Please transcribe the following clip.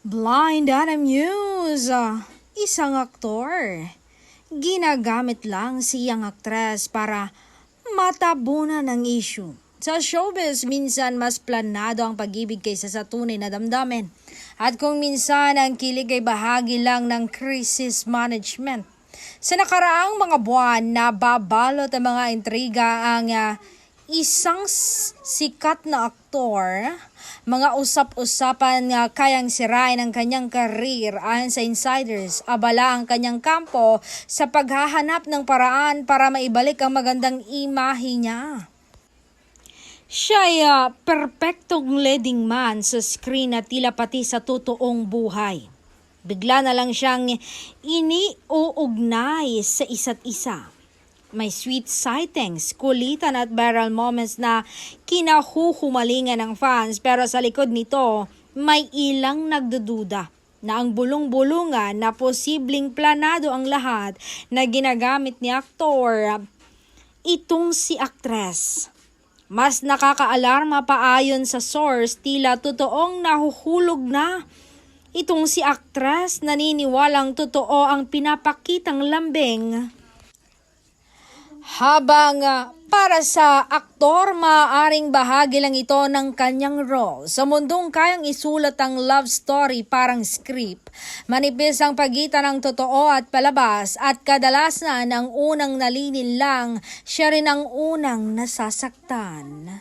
Blind Item News. Isang aktor. Ginagamit lang siyang aktres para matabunan ng issue. Sa showbiz, minsan mas planado ang pag-ibig kaysa sa tunay na damdamin. At kung minsan ang kilig ay bahagi lang ng crisis management. Sa nakaraang mga buwan, nababalot ang mga intriga ang isang sikat na aktor, mga usap-usapan nga kayang sirain ang kanyang karir. Ayon sa insiders, abala ang kanyang kampo sa paghahanap ng paraan para maibalik ang magandang imahe niya. Siya ay perpektong leading man sa screen at tila pati sa totoong buhay. Bigla na lang siyang iniuugnay sa isa't isa. May sweet sightings, kulitan at viral moments na kinahuhumalingan ng fans, pero sa likod nito may ilang nagdududa na ang bulong-bulungan na posibleng planado ang lahat na ginagamit ni aktor itong si aktres. Mas nakakaalarma pa ayon sa source, tila totoong nahuhulog na itong si aktres, naniniwalang totoo ang pinapakitang lambing. Habang para sa aktor, maaaring bahagi lang ito ng kanyang role. Sa mundong kayang isulat ang love story parang script, manipis ang pagitan ng totoo at palabas at kadalasan ang unang nalilin lang, siya rin ang unang nasasaktan.